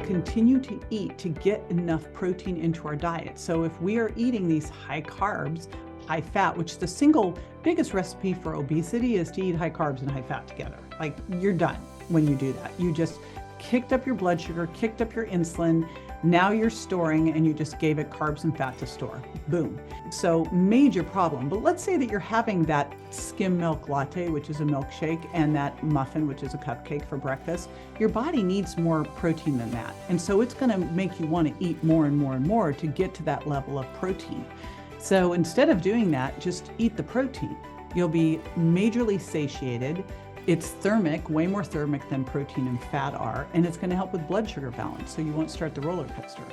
continue to eat to get enough protein into our diet. So if we are eating these high carbs, high fat, which the single biggest recipe for obesity is to eat high carbs and high fat together. Like, you're done when you do that. You just kicked up your blood sugar, kicked up your insulin. Now you're storing, and you just gave it carbs and fat to store. Boom. So major problem. But let's say that you're having that skim milk latte, which is a milkshake, and that muffin, which is a cupcake for breakfast. Your body needs more protein than that. And so it's going to make you want to eat more and more and more to get to that level of protein. So instead of doing that, just eat the protein. You'll be majorly satiated. It's thermic, way more thermic than protein and fat are, and it's going to help with blood sugar balance, so you won't start the roller coaster.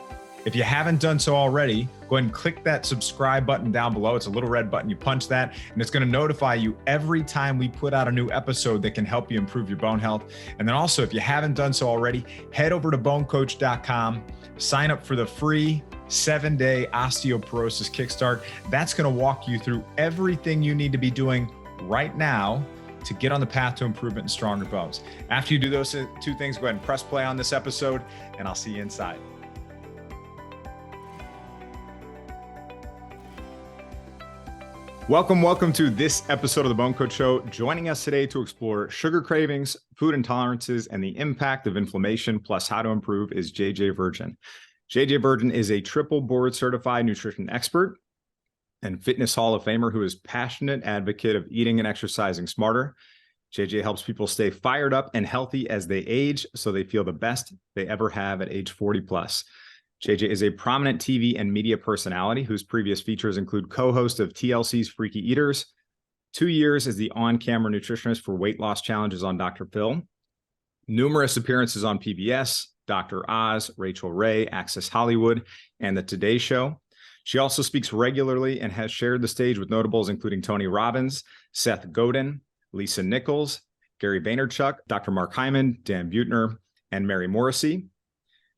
If you haven't done so already, go ahead and click that subscribe button down below. It's a little red button. You punch that, and it's going to notify you every time we put out a new episode that can help you improve your bone health. And then also, if you haven't done so already, head over to BoneCoach.com, sign up for the free 7-day osteoporosis kickstart. That's going to walk you through everything you need to be doing right now to get on the path to improvement and stronger bones. After you do those two things, go ahead and press play on this episode, and I'll see you inside. Welcome to this episode of the Bone Coach Show. Joining us today to explore sugar cravings, food intolerances, and the impact of inflammation, plus how to improve, is JJ Virgin. JJ Virgin is a triple board certified nutrition expert and fitness Hall of Famer who is passionate advocate of eating and exercising smarter. JJ helps people stay fired up and healthy as they age so they feel the best they ever have at age 40 plus. JJ is a prominent TV and media personality whose previous features include co-host of TLC's Freaky Eaters, 2 years as the on-camera nutritionist for weight loss challenges on Dr. Phil, numerous appearances on PBS, Dr. Oz, Rachel Ray, Access Hollywood, and The Today Show. She also speaks regularly and has shared the stage with notables including Tony Robbins, Seth Godin, Lisa Nichols, Gary Vaynerchuk, Dr. Mark Hyman, Dan Buettner, and Mary Morrissey.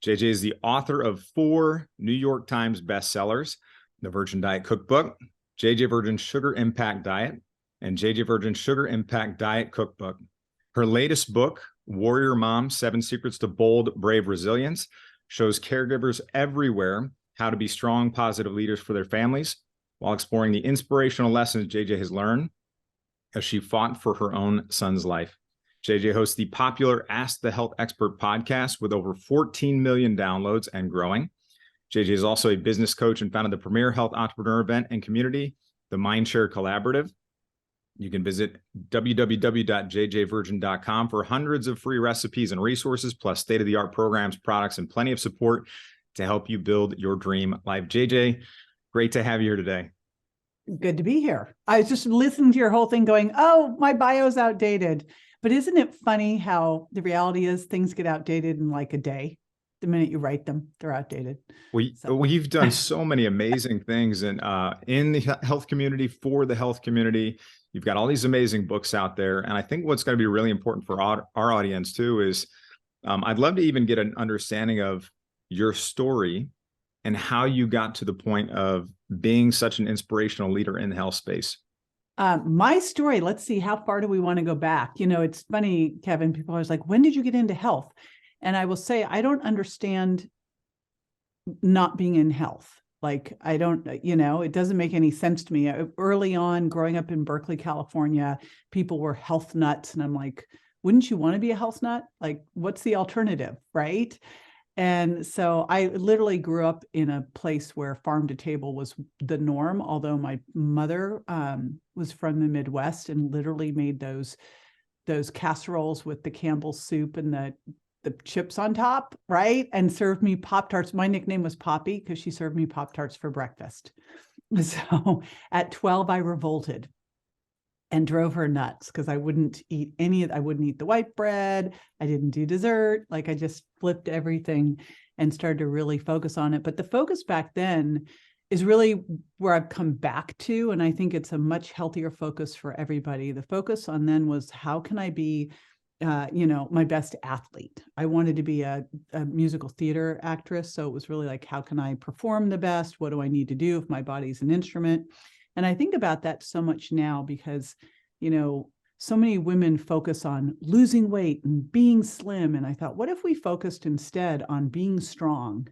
JJ is the author of 4 New York Times bestsellers, The Virgin Diet Cookbook, JJ Virgin Sugar Impact Diet, and JJ Virgin Sugar Impact Diet Cookbook. Her latest book, Warrior Mom: 7 Secrets to Bold, Brave Resilience, shows caregivers everywhere how to be strong, positive leaders for their families while exploring the inspirational lessons JJ has learned as she fought for her own son's life. JJ hosts the popular Ask the Health Expert podcast with over 14 million downloads and growing. JJ is also a business coach and founded the premier health entrepreneur event and community, the Mindshare Collaborative. You can visit www.jjvirgin.com for hundreds of free recipes and resources, plus state-of-the-art programs, products, and plenty of support to help you build your dream life. JJ, great to have you here today. Good to be here. I was just listening to your whole thing going, oh, my bio's outdated. But isn't it funny how the reality is things get outdated in like a day? The minute you write them, they're outdated. We've done so many amazing things in the health community, for the health community. You've got all these amazing books out there. And I think what's going to be really important for our audience too is I'd love to even get an understanding of your story and how you got to the point of being such an inspirational leader in the health space. My story, let's see, how far do we want to go back? You know, it's funny, Kevin, people are always like, when did you get into health? And I will say, I don't understand not being in health. Like, I don't, it doesn't make any sense to me. Early on, growing up in Berkeley, California, people were health nuts. And I'm like, wouldn't you want to be a health nut? Like, what's the alternative, right? And so I literally grew up in a place where farm to table was the norm, although my mother was from the Midwest and literally made those casseroles with the Campbell's soup and the chips on top, right? And served me Pop-Tarts. My nickname was Poppy because she served me Pop-Tarts for breakfast. So at 12, I revolted and drove her nuts because I wouldn't eat I wouldn't eat the white bread. I didn't do dessert. Like, I just flipped everything and started to really focus on it. But the focus back then is really where I've come back to. And I think it's a much healthier focus for everybody. The focus on then was, how can I be, my best athlete? I wanted to be a musical theater actress. So it was really like, how can I perform the best? What do I need to do if my body's an instrument? And I think about that so much now because, so many women focus on losing weight and being slim. And I thought, what if we focused instead on being strong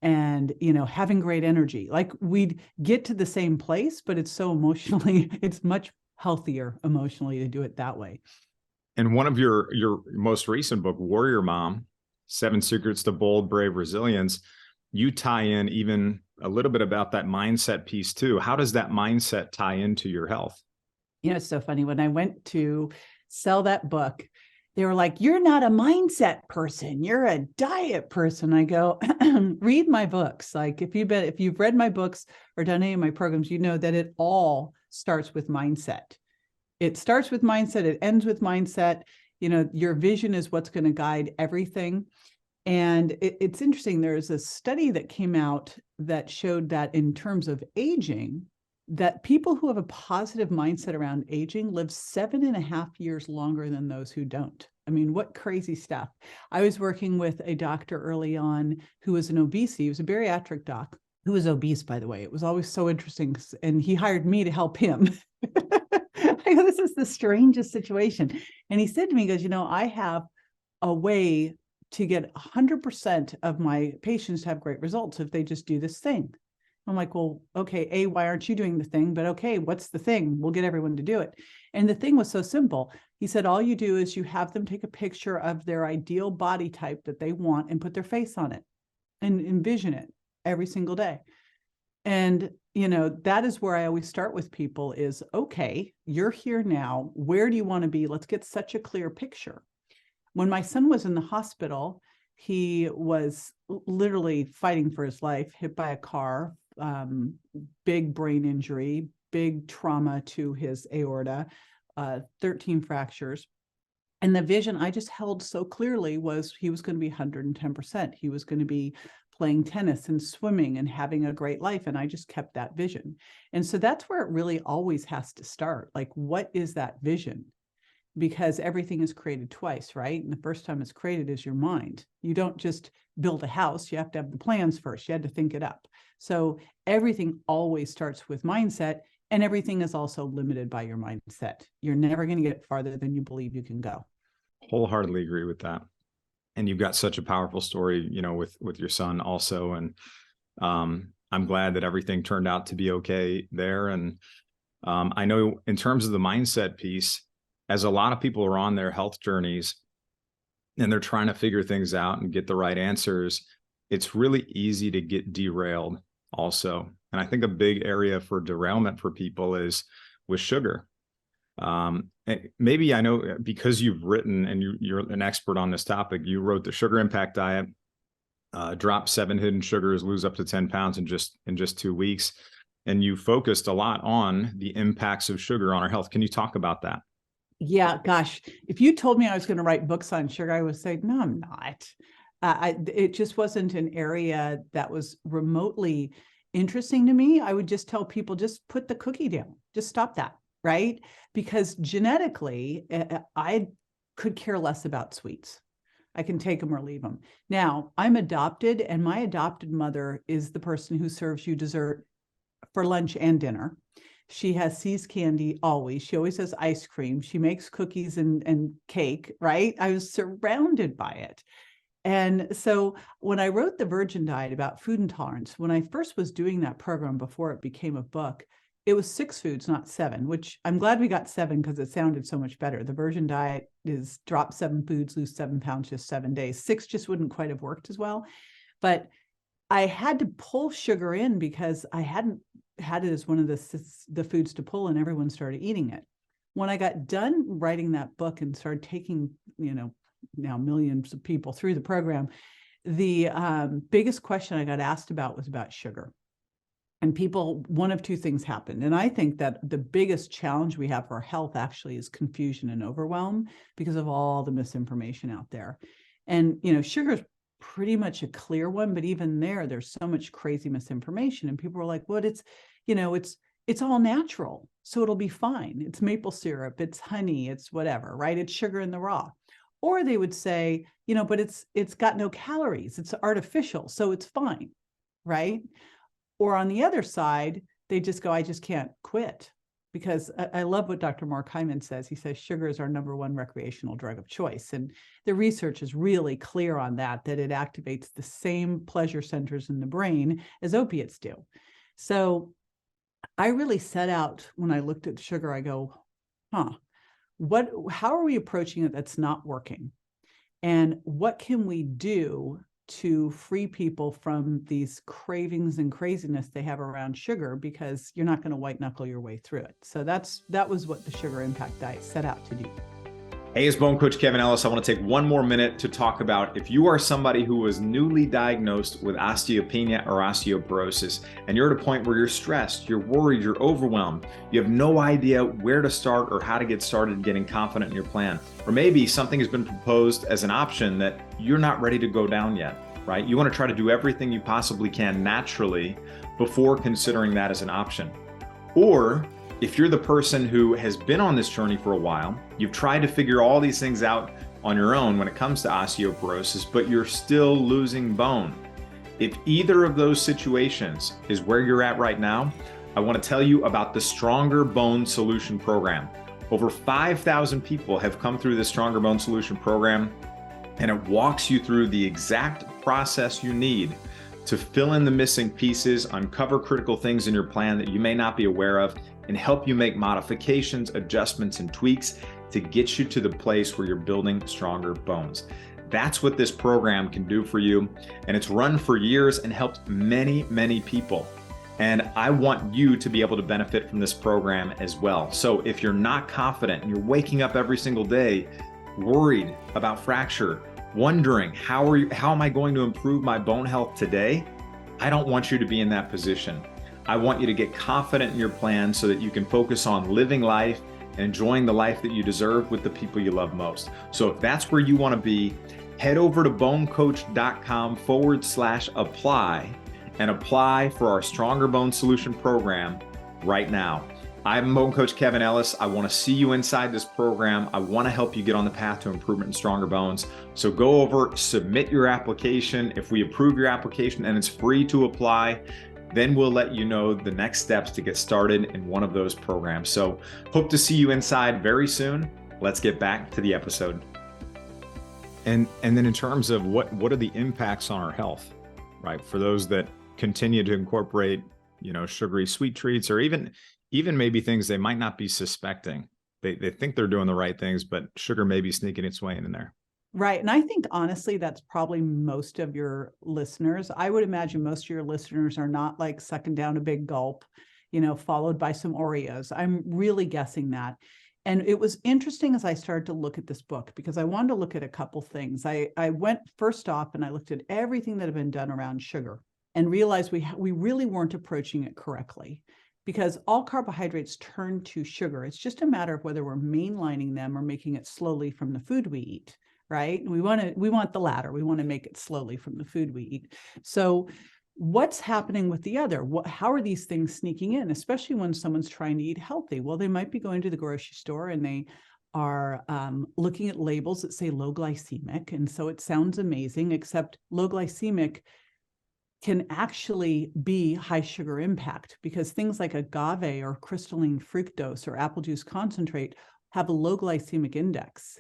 and, having great energy? Like, we'd get to the same place, but it's so emotionally, it's much healthier emotionally to do it that way. And one of your most recent book, Warrior Mom, 7 Secrets to Bold, Brave Resilience, you tie in even a little bit about that mindset piece too. How does that mindset tie into your health? It's so funny. When I went to sell that book, they were like, "You're not a mindset person. You're a diet person." I go, read my books. Like, if you've read my books or done any of my programs, you know that it all starts with mindset. It starts with mindset. It ends with mindset. Your vision is what's going to guide everything. And it's interesting. There's a study that came out that showed that in terms of aging, that people who have a positive mindset around aging live 7.5 years longer than those who don't. I mean, what crazy stuff. I was working with a doctor early on who was an obesity. He was a bariatric doc who was obese, by the way. It was always so interesting. And he hired me to help him. I go, this is the strangest situation. And he said to me, he goes, I have a way to get 100% of my patients to have great results if they just do this thing. I'm like, well, okay, A, why aren't you doing the thing? But okay, what's the thing? We'll get everyone to do it. And the thing was so simple. He said, all you do is you have them take a picture of their ideal body type that they want and put their face on it and envision it every single day. And, that is where I always start with people is, okay, you're here now. Where do you want to be? Let's get such a clear picture. When my son was in the hospital, he was literally fighting for his life, hit by a car, big brain injury, big trauma to his aorta, 13 fractures. And the vision I just held so clearly was he was going to be 110%. He was going to be playing tennis and swimming and having a great life. And I just kept that vision. And so that's where it really always has to start. Like, what is that vision? Because everything is created twice, right? And the first time it's created is your mind. You don't just build a house. You have to have the plans first. You had to think it up. So everything always starts with mindset, and everything is also limited by your mindset. You're never going to get farther than you believe you can go. Wholeheartedly agree with that. And you've got such a powerful story, with your son also. And I'm glad that everything turned out to be okay there. And I know in terms of the mindset piece, as a lot of people are on their health journeys and they're trying to figure things out and get the right answers, it's really easy to get derailed also. And I think a big area for derailment for people is with sugar. Maybe I know because you've written and you're an expert on this topic, you wrote the Sugar Impact Diet, drop 7 hidden sugars, lose up to 10 pounds in just 2 weeks. And you focused a lot on the impacts of sugar on our health. Can you talk about that? Yeah, gosh, if you told me I was going to write books on sugar, I would say, no, I'm not. It just wasn't an area that was remotely interesting to me. I would just tell people, just put the cookie down, just stop that, right? Because genetically, I could care less about sweets. I can take them or leave them. Now, I'm adopted, and my adopted mother is the person who serves you dessert for lunch and dinner. She has See's candy always. She always has ice cream. She makes cookies and cake, right? I was surrounded by it. And so when I wrote The Virgin Diet about food intolerance, when I first was doing that program before it became a book, it was 6 foods, not 7, which I'm glad we got 7 because it sounded so much better. The Virgin Diet is drop 7 foods, lose 7 pounds, just 7 days. 6 just wouldn't quite have worked as well. But I had to pull sugar in because I hadn't had it as one of the foods to pull, and everyone started eating it. When I got done writing that book and started taking, now millions of people through the program, the biggest question I got asked about was about sugar. And people, one of two things happened. And I think that the biggest challenge we have for our health actually is confusion and overwhelm because of all the misinformation out there. And, sugar is pretty much a clear one, but even there's so much crazy misinformation. And people were like, well, it's all natural, so it'll be fine. It's maple syrup, it's honey, it's whatever, right? It's sugar in the raw. Or they would say, but it's got no calories, it's artificial, so it's fine, right? Or on the other side, they just go, I just can't quit. because I love what Dr. Mark Hyman says. He says sugar is our number one recreational drug of choice. And the research is really clear on that it activates the same pleasure centers in the brain as opiates do. So I really set out, when I looked at sugar, I go, how are we approaching it that's not working? And what can we do to free people from these cravings and craziness they have around sugar, because you're not going to white knuckle your way through it. So that was what the Sugar Impact Diet set out to do. Hey, it's Bone Coach Kevin Ellis. I want to take one more minute to talk about if you are somebody who was newly diagnosed with osteopenia or osteoporosis, and you're at a point where you're stressed, you're worried, you're overwhelmed, you have no idea where to start or how to get started getting confident in your plan. Or maybe something has been proposed as an option that you're not ready to go down yet, right? You want to try to do everything you possibly can naturally before considering that as an option. Or if you're the person who has been on this journey for a while, you've tried to figure all these things out on your own when it comes to osteoporosis, but you're still losing bone. If either of those situations is where you're at right now, I want to tell you about the Stronger Bone Solution Program. Over 5,000 people have come through the Stronger Bone Solution Program, and it walks you through the exact process you need to fill in the missing pieces, uncover critical things in your plan that you may not be aware of, and help you make modifications, adjustments, and tweaks to get you to the place where you're building stronger bones. That's what this program can do for you. And it's run for years and helped many, many people. And I want you to be able to benefit from this program as well. So if you're not confident and you're waking up every single day worried about fracture, wondering how am I going to improve my bone health today? I don't want you to be in that position. I want you to get confident in your plan so that you can focus on living life and enjoying the life that you deserve with the people you love most. So if that's where you want to be, head over to bonecoach.com/apply and apply for our Stronger Bone Solution Program right now. I'm Bone Coach Kevin Ellis. I want to see you inside this program. I want to help you get on the path to improvement and stronger bones. So go over, submit your application. If we approve your application and it's free to apply, then we'll let you know the next steps to get started in one of those programs. So hope to see you inside very soon. Let's get back to the episode. And then in terms of what are the impacts on our health, right? For those that continue to incorporate, sugary sweet treats, or even maybe things they might not be suspecting. They think they're doing the right things, but sugar may be sneaking its way in there. Right. And I think, honestly, that's probably most of your listeners. I would imagine most of your listeners are not like sucking down a big gulp, followed by some Oreos. I'm really guessing that. And it was interesting as I started to look at this book, because I wanted to look at a couple things. I went first off and I looked at everything that had been done around sugar and realized we really weren't approaching it correctly, because all carbohydrates turn to sugar. It's just a matter of whether we're mainlining them or making it slowly from the food we eat. Right? We want the latter. We want to make it slowly from the food we eat. So what's happening with the other? How are these things sneaking in, especially when someone's trying to eat healthy? Well, they might be going to the grocery store and they are looking at labels that say low glycemic. And so it sounds amazing, except low glycemic can actually be high sugar impact, because things like agave or crystalline fructose or apple juice concentrate have a low glycemic index,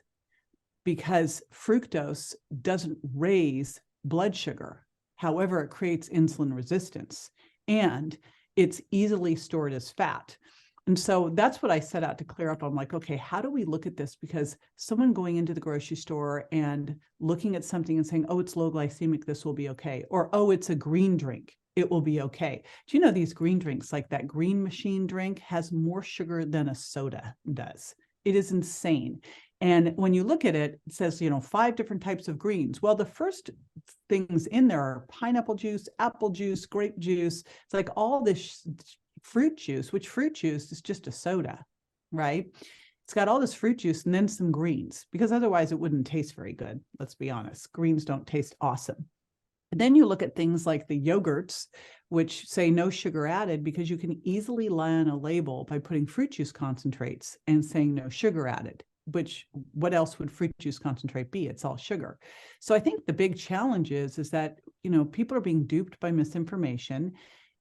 because fructose doesn't raise blood sugar. However, it creates insulin resistance, and it's easily stored as fat. And so that's what I set out to clear up. I'm like, okay, how do we look at this? Because someone going into the grocery store and looking at something and saying, oh, it's low glycemic, this will be okay. Or, oh, it's a green drink, it will be okay. Do you know these green drinks, like that Green Machine drink, has more sugar than a soda does? It is insane. And when you look at it, it says, 5 different types of greens. Well, the first things in there are pineapple juice, apple juice, grape juice. It's like all this fruit juice, which fruit juice is just a soda, right? It's got all this fruit juice and then some greens, because otherwise it wouldn't taste very good. Let's be honest. Greens don't taste awesome. And then you look at things like the yogurts, which say no sugar added, because you can easily lie on a label by putting fruit juice concentrates and saying no sugar added. Which, what else would fruit juice concentrate be? It's all sugar. So I think the big challenge is that, people are being duped by misinformation.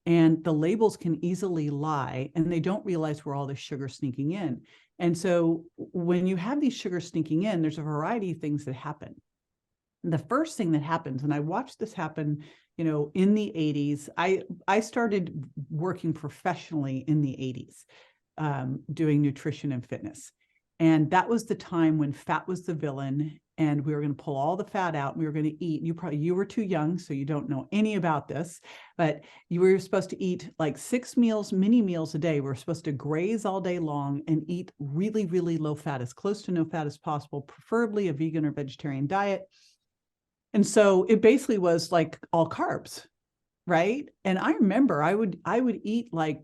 And the labels can easily lie, and they don't realize where all the sugar sneaking in. And so when you have these sugars sneaking in, there's a variety of things that happen. The first thing that happens, and I watched this happen, in the 80s, I started working professionally in the 80s, doing nutrition and fitness. And that was the time when fat was the villain, and we were going to pull all the fat out, and we were going to eat. You were too young, so you don't know any about this, but you were supposed to eat like 6 meals, mini meals a day. We were supposed to graze all day long and eat really, really low fat, as close to no fat as possible, preferably a vegan or vegetarian diet. And so it basically was like all carbs, right? And I remember I would eat like,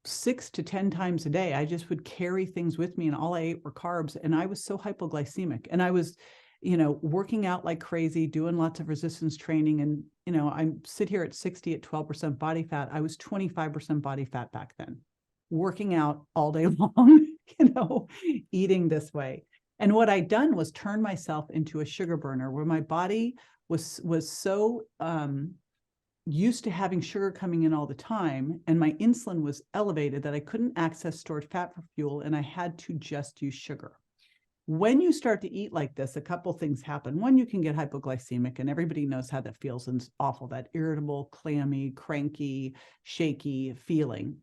6 to 10 times a day. I just would carry things with me, and all I ate were carbs. And I was so hypoglycemic, and I was, working out like crazy, doing lots of resistance training. And, I sit here at 60 at 12% body fat. I was 25% body fat back then, working out all day long, eating this way. And what I'd done was turn myself into a sugar burner, where my body was so used to having sugar coming in all the time, and my insulin was elevated, that I couldn't access stored fat for fuel, and I had to just use sugar. When you start to eat like this, a couple things happen. One, you can get hypoglycemic, and everybody knows how that feels, and it's awful, that irritable, clammy, cranky, shaky feeling.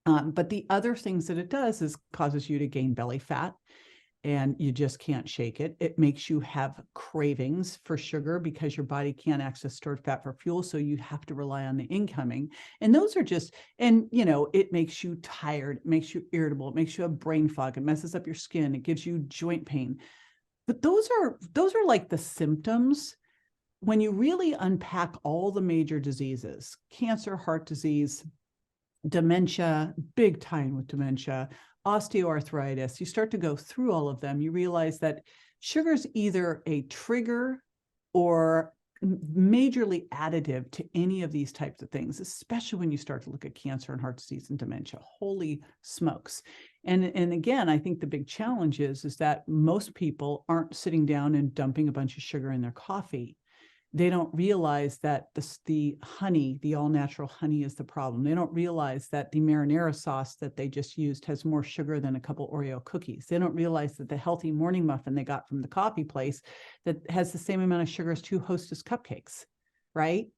But the other things that it does is causes you to gain belly fat, and you just can't shake it. It makes you have cravings for sugar because your body can't access stored fat for fuel. So you have to rely on the incoming. And those are just, and it makes you tired, it makes you irritable, it makes you have brain fog, it messes up your skin, it gives you joint pain. But those are like the symptoms. When you really unpack all the major diseases, cancer, heart disease, dementia, big time with dementia, osteoarthritis, you start to go through all of them, you realize that sugar is either a trigger or majorly additive to any of these types of things, especially when you start to look at cancer and heart disease and dementia. Holy smokes. And again, I think the big challenge is that most people aren't sitting down and dumping a bunch of sugar in their coffee. They don't realize that the honey, the all-natural honey, is the problem. They don't realize that the marinara sauce that they just used has more sugar than a couple Oreo cookies. They don't realize that the healthy morning muffin they got from the coffee place that has the same amount of sugar as 2 Hostess cupcakes, right?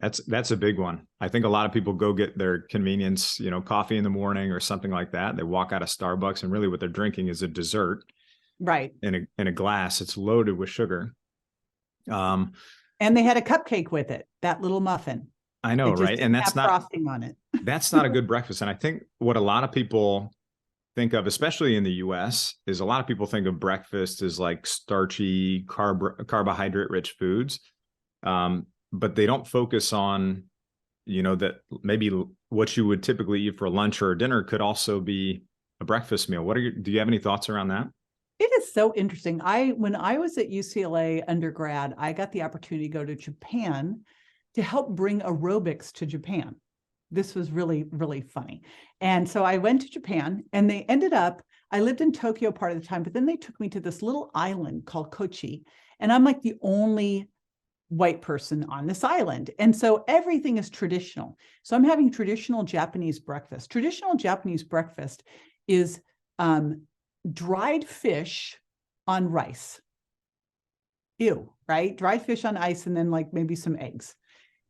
That's a big one. I think a lot of people go get their convenience, coffee in the morning or something like that. They walk out of Starbucks, and really what they're drinking is a dessert, right? In a glass. It's loaded with sugar. And they had a cupcake with it, that little muffin. I know, right? And that's not frosting on it. That's not a good breakfast. And I think what a lot of people think of, especially in the US, is a lot of people think of breakfast as like starchy, carbohydrate rich foods. But they don't focus on, that maybe what you would typically eat for lunch or dinner could also be a breakfast meal. Do you have any thoughts around that? It is so interesting. When I was at UCLA undergrad, I got the opportunity to go to Japan to help bring aerobics to Japan. This was really, really funny. And so I went to Japan, and they ended up, I lived in Tokyo part of the time, but then they took me to this little island called Kochi. And I'm like the only white person on this island. And so everything is traditional. So I'm having traditional Japanese breakfast. Traditional Japanese breakfast is dried fish on rice. Ew, right? Dried fish on ice, and then like maybe some eggs.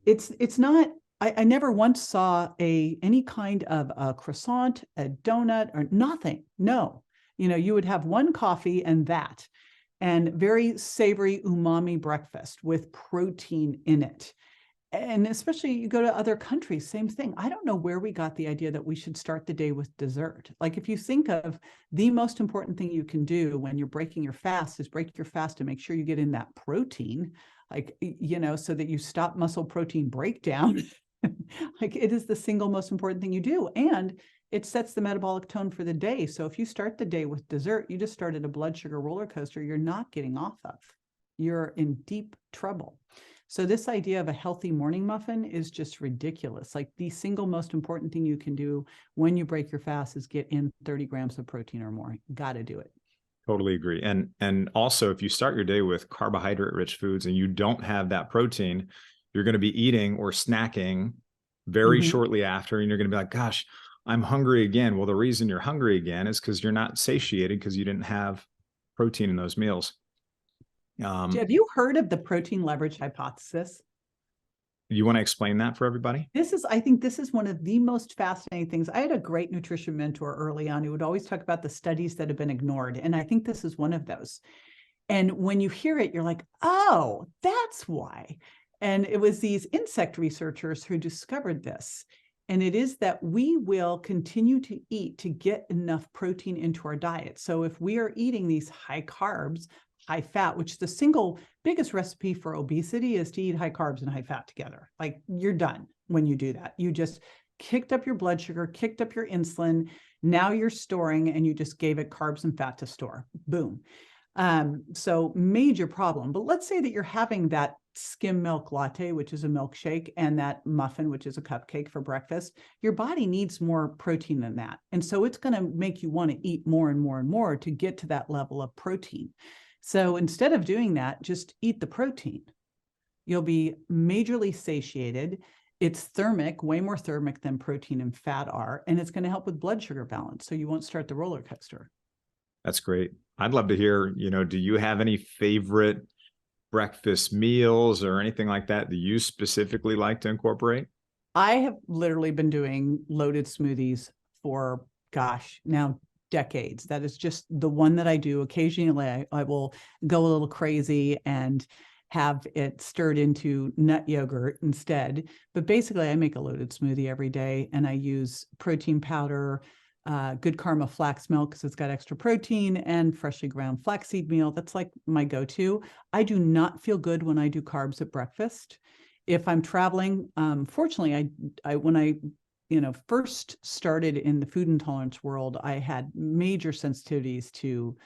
It's not, I never once saw any kind of a croissant, a donut, or nothing. No, you would have one coffee and that, and very savory umami breakfast with protein in it. And especially you go to other countries, same thing. I don't know where we got the idea that we should start the day with dessert. Like if you think of the most important thing you can do when you're breaking your fast is break your fast and make sure you get in that protein, like, so that you stop muscle protein breakdown. Like it is the single most important thing you do. And it sets the metabolic tone for the day. So if you start the day with dessert, you just started a blood sugar roller coaster you're not getting off of. You're in deep trouble. So this idea of a healthy morning muffin is just ridiculous. Like the single most important thing you can do when you break your fast is get in 30 grams of protein or more. Got to do it. Totally agree. And also, if you start your day with carbohydrate rich foods and you don't have that protein, you're going to be eating or snacking very shortly after, and you're going to be like, gosh, I'm hungry again. Well, the reason you're hungry again is because you're not satiated because you didn't have protein in those meals. Have you heard of the protein leverage hypothesis? You want to explain that for everybody? I think this is one of the most fascinating things. I had a great nutrition mentor early on who would always talk about the studies that have been ignored. And I think this is one of those. And when you hear it, you're like, oh, that's why. And it was these insect researchers who discovered this. And it is that we will continue to eat to get enough protein into our diet. So if we are eating these high carbs, high fat, which the single biggest recipe for obesity is to eat high carbs and high fat together. Like, you're done when you do that. You just kicked up your blood sugar, kicked up your insulin. Now you're storing, and you just gave it carbs and fat to store. Boom. So major problem. But let's say that you're having that skim milk latte, which is a milkshake, and that muffin, which is a cupcake for breakfast. Your body needs more protein than that. And so it's going to make you want to eat more and more and more to get to that level of protein. So instead of doing that, just eat the protein. You'll be majorly satiated. It's thermic, way more thermic than protein and fat are, and it's going to help with blood sugar balance. So you won't start the roller coaster. That's great. I'd love to hear, do you have any favorite breakfast meals or anything like that you specifically like to incorporate? I have literally been doing loaded smoothies for, now decades. That is just the one that I do. Occasionally, I will go a little crazy and have it stirred into nut yogurt instead. But basically, I make a loaded smoothie every day, and I use protein powder, Good Karma flax milk because it's got extra protein, and freshly ground flaxseed meal. That's like my go-to. I do not feel good when I do carbs at breakfast. If I'm traveling, fortunately, when I first started in the food intolerance world, I had major sensitivities to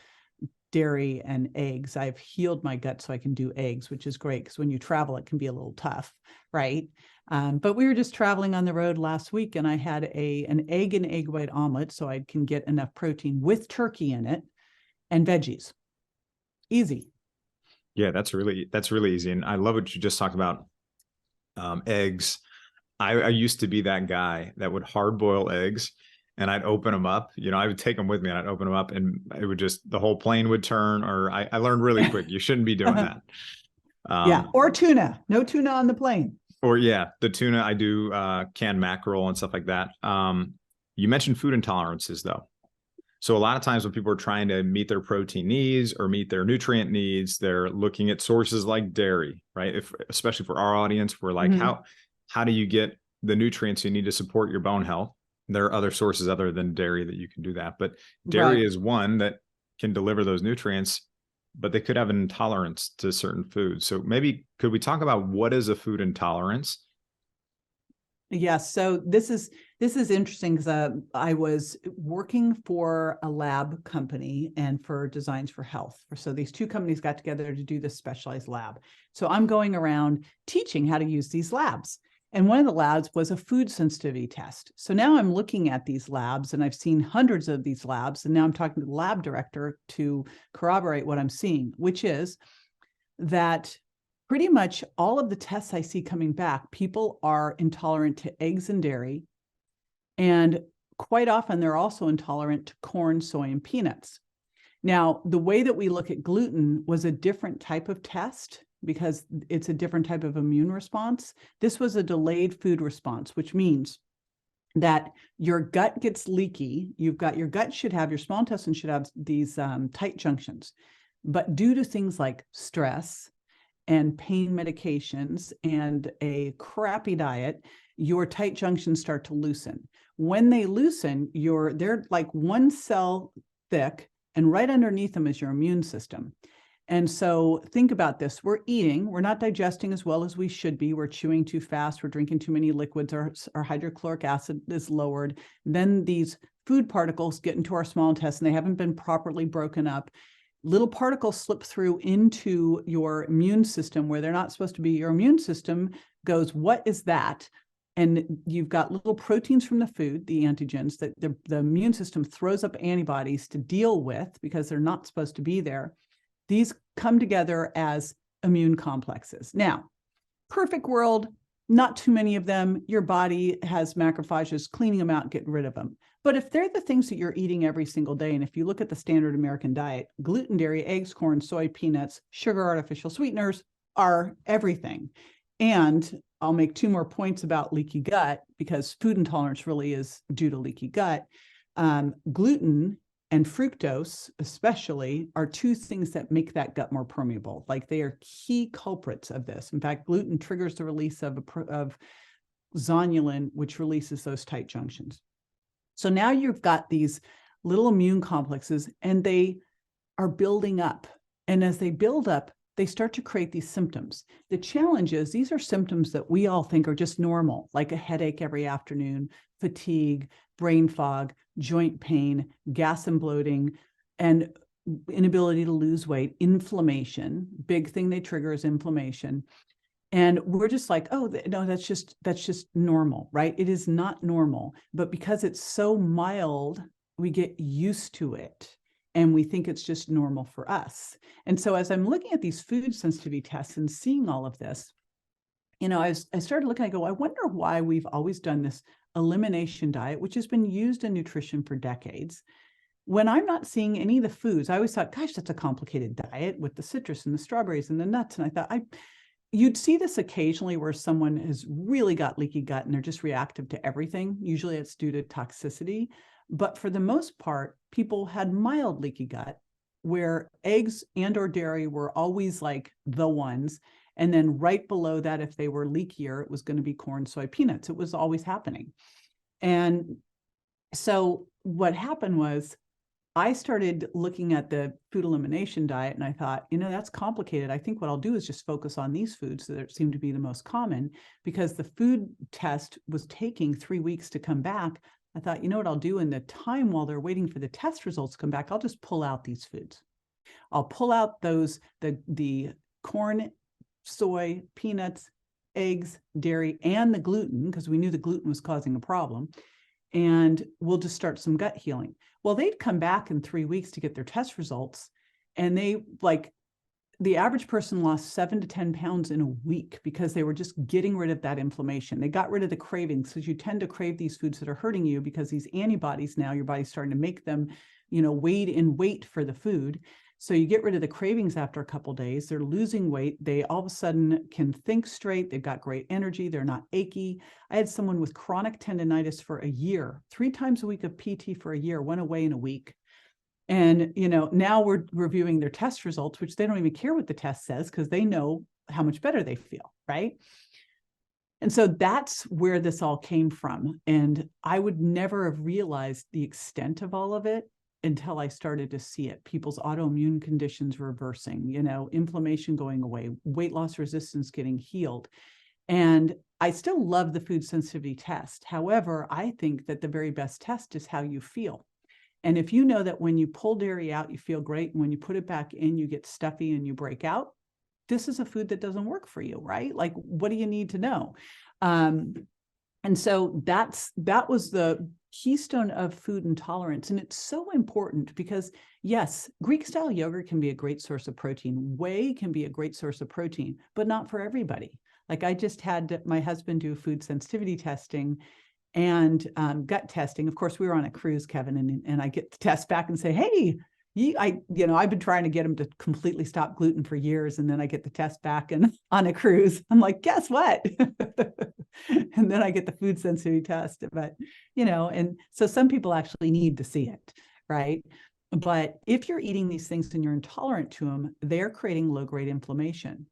dairy and eggs. I've healed my gut so I can do eggs, which is great because when you travel, it can be a little tough, right? But we were just traveling on the road last week, and I had an egg and egg white omelet so I can get enough protein with turkey in it and veggies. Easy. Yeah, that's really easy. And I love what you just talked about. Eggs. I used to be that guy that would hard boil eggs, and I'd open them up. I would take them with me, and I'd open them up, and it would the whole plane would turn. Or I learned really quick, you shouldn't be doing that. Yeah, or tuna. No tuna on the plane. Or the tuna. I do canned mackerel and stuff like that. You mentioned food intolerances though. So a lot of times when people are trying to meet their protein needs or meet their nutrient needs, they're looking at sources like dairy, right? Especially for our audience, we're like, how do you get the nutrients you need to support your bone health? There are other sources other than dairy that you can do that, but dairy is one that can deliver those nutrients, but they could have an intolerance to certain foods. So maybe could we talk about what is a food intolerance? Yes. So this is interesting because I was working for a lab company and for Designs for Health. So these two companies got together to do this specialized lab. So I'm going around teaching how to use these labs. And one of the labs was a food sensitivity test. So now I'm looking at these labs, and I've seen hundreds of these labs. And now I'm talking to the lab director to corroborate what I'm seeing, which is that pretty much all of the tests I see coming back, people are intolerant to eggs and dairy. And quite often, they're also intolerant to corn, soy, and peanuts. Now, the way that we look at gluten was a different type of test because it's a different type of immune response. This was a delayed food response, which means that your gut gets leaky. Your small intestine should have these tight junctions. But due to things like stress and pain medications and a crappy diet, your tight junctions start to loosen. When they loosen, they're like one cell thick, and right underneath them is your immune system. And so think about this. We're not digesting as well as we should be. We're chewing too fast. We're drinking too many liquids. Our hydrochloric acid is lowered. Then these food particles get into our small intestine. They haven't been properly broken up. Little particles slip through into your immune system where they're not supposed to be. Your immune system goes, what is that? And you've got little proteins from the food, the antigens, that the immune system throws up antibodies to deal with because they're not supposed to be there. These come together as immune complexes. Now, perfect world, not too many of them. Your body has macrophages cleaning them out, getting rid of them. But if they're the things that you're eating every single day, and if you look at the standard American diet, gluten, dairy, eggs, corn, soy, peanuts, sugar, artificial sweeteners are everything. And I'll make two more points about leaky gut, because food intolerance really is due to leaky gut. Gluten and fructose, especially, are two things that make that gut more permeable. Like, they are key culprits of this. In fact, gluten triggers the release of zonulin, which releases those tight junctions. So now you've got these little immune complexes, and they are building up. And as they build up, they start to create these symptoms. The challenge is, these are symptoms that we all think are just normal, like a headache every afternoon, fatigue, brain fog, joint pain, gas and bloating, and inability to lose weight, inflammation. Big thing they trigger is inflammation. And we're just like, oh, no, that's just normal, right? It is not normal. But because it's so mild, we get used to it. And we think it's just normal for us. And so as I'm looking at these food sensitivity tests and seeing all of this, I started looking, I go, I wonder why we've always done this elimination diet, which has been used in nutrition for decades. When I'm not seeing any of the foods, I always thought, gosh, that's a complicated diet with the citrus and the strawberries and the nuts. And I thought, you'd see this occasionally where someone has really got leaky gut and they're just reactive to everything. Usually it's due to toxicity. But for the most part, people had mild leaky gut, where eggs and or dairy were always like the ones. And then right below that, if they were leakier, it was going to be corn, soy, peanuts. It was always happening. And so what happened was, I started looking at the food elimination diet, and I thought, that's complicated. I think what I'll do is just focus on these foods that seem to be the most common, because the food test was taking 3 weeks to come back. I thought, what I'll do in the time while they're waiting for the test results to come back, I'll just pull out these foods. I'll pull out the corn, soy, peanuts, eggs, dairy, and the gluten, because we knew the gluten was causing a problem. And we'll just start some gut healing. Well, they'd come back in 3 weeks to get their test results. And the average person lost 7 to 10 pounds in a week, because they were just getting rid of that inflammation. They got rid of the cravings, because you tend to crave these foods that are hurting you, because these antibodies, now your body's starting to make them, wait for the food. So you get rid of the cravings after a couple of days. They're losing weight. They all of a sudden can think straight. They've got great energy. They're not achy. I had someone with chronic tendonitis for a year, 3 times a week of PT for a year, went away in a week. And, now we're reviewing their test results, which they don't even care what the test says, because they know how much better they feel, right? And so that's where this all came from. And I would never have realized the extent of all of it until I started to see it. People's autoimmune conditions reversing, inflammation going away, weight loss resistance getting healed. And I still love the food sensitivity test. However, I think that the very best test is how you feel. And if you know that when you pull dairy out, you feel great, and when you put it back in, you get stuffy and you break out, this is a food that doesn't work for you, right? Like, what do you need to know? And so that was the keystone of food intolerance. And it's so important because, yes, Greek style yogurt can be a great source of protein. Whey can be a great source of protein, but not for everybody. Like, I just had my husband do food sensitivity testing and gut testing. Of course, we were on a cruise, Kevin, and I get the test back and say, hey, I've been trying to get him to completely stop gluten for years. And then I get the test back and on a cruise, I'm like, guess what? And then I get the food sensitivity test, but, and so some people actually need to see it, right? But if you're eating these things and you're intolerant to them, they're creating low-grade inflammation.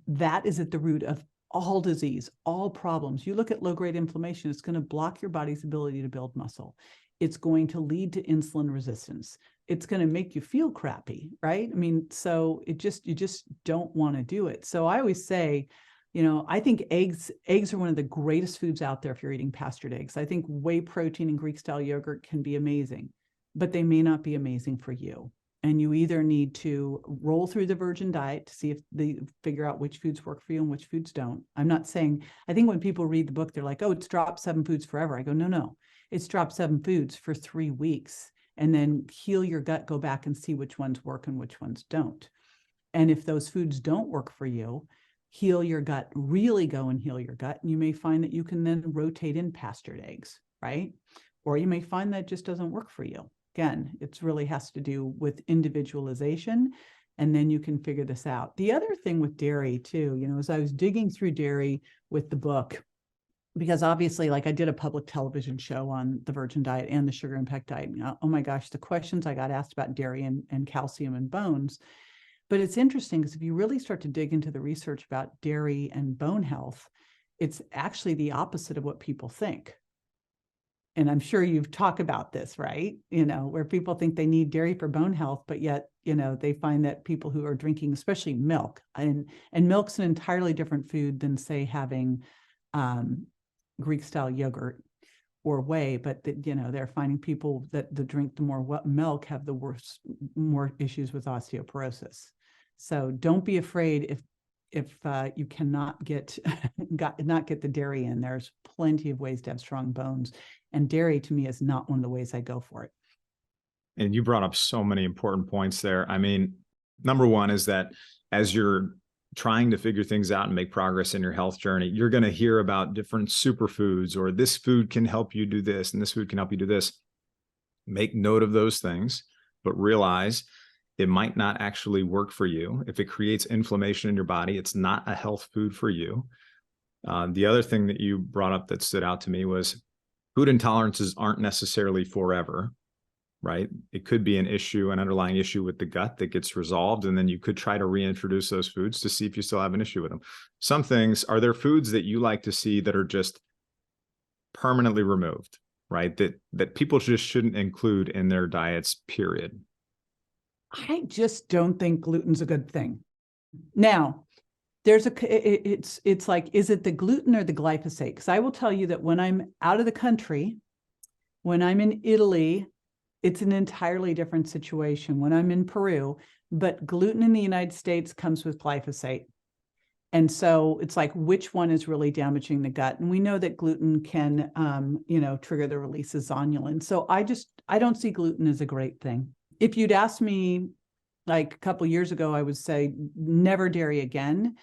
That is at the root of all disease, all problems. You look at low-grade inflammation, it's going to block your body's ability to build muscle. It's going to lead to insulin resistance. It's going to make you feel crappy, right? I mean, so you just don't want to do it. So I always say, I think eggs are one of the greatest foods out there if you're eating pastured eggs. I think whey protein and Greek style yogurt can be amazing, but they may not be amazing for you. And you either need to roll through the virgin diet to see if they figure out which foods work for you and which foods don't. I'm not saying, I think when people read the book, they're like, oh, it's dropped 7 foods forever. I go, no, it's dropped 7 foods for 3 weeks, and then heal your gut, go back and see which ones work and which ones don't. And if those foods don't work for you, heal your gut, really go and heal your gut. And you may find that you can then rotate in pastured eggs, right? Or you may find that it just doesn't work for you. Again, it really has to do with individualization, and then you can figure this out. The other thing with dairy too, as I was digging through dairy with the book, because obviously, like, I did a public television show on the virgin diet and the sugar impact diet. Oh my gosh, the questions I got asked about dairy and calcium and bones. But it's interesting because if you really start to dig into the research about dairy and bone health, it's actually the opposite of what people think. And I'm sure you've talked about this, right? Where people think they need dairy for bone health, but yet, they find that people who are drinking, especially milk, and milk's an entirely different food than, say, having Greek style yogurt or whey, but they're finding people that drink the more milk have the more issues with osteoporosis. So don't be afraid if you cannot get the dairy in. There's plenty of ways to have strong bones, and dairy to me is not one of the ways I go for it. And you brought up so many important points there. I mean, number one is that as you're trying to figure things out and make progress in your health journey, you're going to hear about different superfoods, or this food can help you do this and this food can help you do this. Make note of those things, but realize it might not actually work for you. If it creates inflammation in your body, it's not a health food for you. The other thing that you brought up that stood out to me was food intolerances aren't necessarily forever, right? It could be an underlying issue with the gut that gets resolved, and then you could try to reintroduce those foods to see if you still have an issue with them. Some things, are there foods that you like to see that are just permanently removed, right? That people just shouldn't include in their diets, period? I just don't think gluten's a good thing. Now, it's like, is it the gluten or the glyphosate? Because I will tell you that when I'm out of the country, when I'm in Italy, it's an entirely different situation. When I'm in Peru, but gluten in the United States comes with glyphosate. And so it's like, which one is really damaging the gut? And we know that gluten can, trigger the release of zonulin. So I don't see gluten as a great thing. If you'd asked me like a couple of years ago, I would say never dairy again.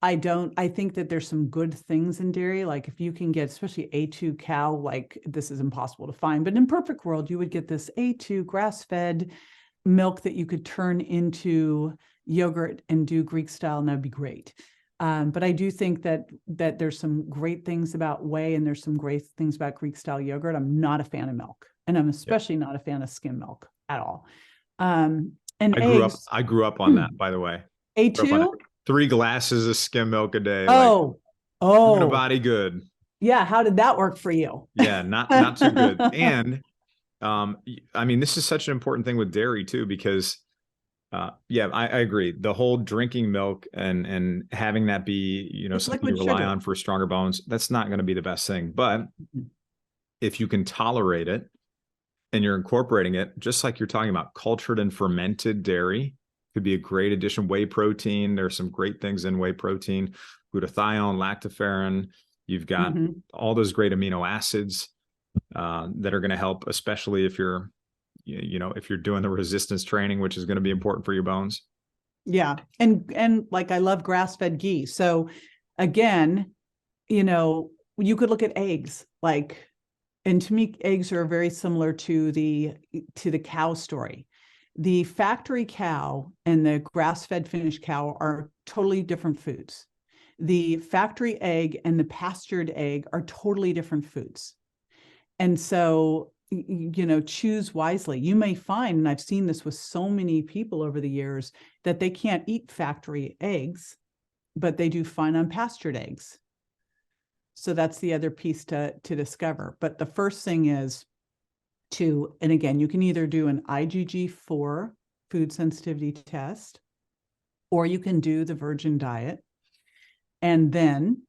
I think that there's some good things in dairy. Like if you can get, especially A2 cow, like this is impossible to find, but in perfect world, you would get this A2 grass-fed milk that you could turn into yogurt and do Greek style, and that'd be great. But I do think that there's some great things about whey, and there's some great things about Greek style yogurt. I'm not a fan of milk, and I'm especially not a fan of skim milk at all. And I grew up on that, by the way. A2? 3 glasses of skim milk a day. Oh, doing the body good. Yeah. How did that work for you? Yeah, not too good. And I mean, this is such an important thing with dairy too, because I agree. The whole drinking milk and having that be, something you rely on for stronger bones, that's not going to be the best thing. But if you can tolerate it and you're incorporating it, just like you're talking about, cultured and fermented dairy could be a great addition. Whey protein, there's some great things in whey protein, glutathione, lactoferrin. You've got all those great amino acids that are going to help, especially if you're, if you're doing the resistance training, which is going to be important for your bones. Yeah. And like, I love grass-fed ghee. So again, you could look at eggs, and to me, eggs are very similar to the cow story. The factory cow and the grass-fed finished cow are totally different foods. The factory egg and the pastured egg are totally different foods. And so, choose wisely. You may find, and I've seen this with so many people over the years, that they can't eat factory eggs, but they do fine on pastured eggs. So that's the other piece to discover. But the first thing is and again, you can either do an IgG4 food sensitivity test, or you can do the virgin diet. And then,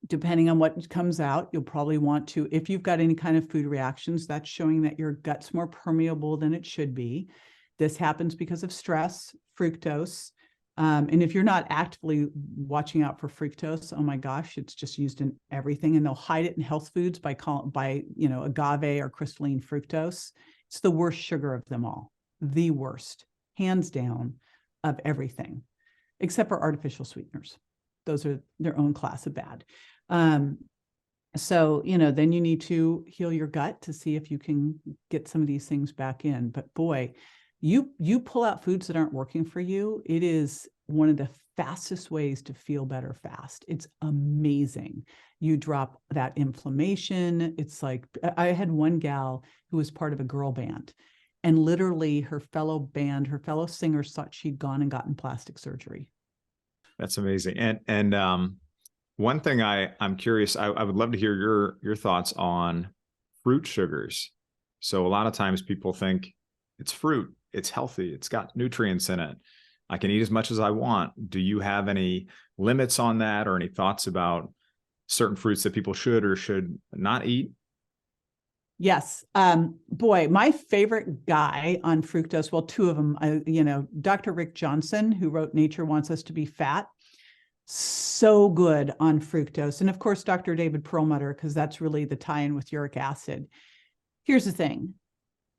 depending on what comes out, you'll probably want to, if you've got any kind of food reactions, that's showing that your gut's more permeable than it should be. This happens because of stress, fructose. And if you're not actively watching out for fructose, oh my gosh, it's just used in everything. And they'll hide it in health foods by agave or crystalline fructose. It's the worst sugar of them all, the worst, hands down, of everything, except for artificial sweeteners. Those are their own class of bad. So, then you need to heal your gut to see if you can get some of these things back in. But boy, you pull out foods that aren't working for you. It is one of the fastest ways to feel better fast. It's amazing. You drop that inflammation. It's like, I had one gal who was part of a girl band, and literally her fellow singers thought she'd gone and gotten plastic surgery. That's amazing. And one thing I'm curious, I would love to hear your thoughts on fruit sugars. So a lot of times people think it's fruit, it's healthy, it's got nutrients in it, I can eat as much as I want. Do you have any limits on that, or any thoughts about certain fruits that people should or should not eat? Yes. Boy, my favorite guy on fructose, well, two of them, Dr. Rick Johnson, who wrote Nature Wants Us to Be Fat, so good on fructose. And of course, Dr. David Perlmutter, because that's really the tie-in with uric acid. Here's the thing.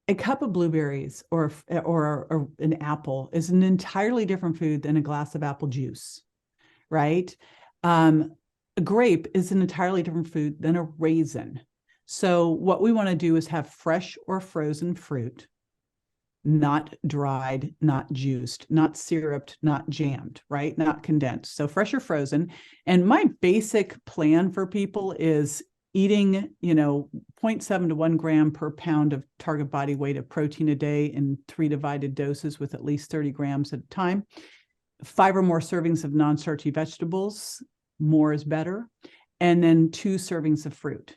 A cup of blueberries or an apple is an entirely different food than a glass of apple juice, right? A grape is an entirely different food than a raisin. So what we want to do is have fresh or frozen fruit, not dried, not juiced, not syruped, not jammed, right? Not condensed. So fresh or frozen. And my basic plan for people is eating, 0.7 to 1 gram per pound of target body weight of protein a day in 3 divided doses with at least 30 grams at a time. 5 or more servings of non-starchy vegetables, more is better. And then 2 servings of fruit.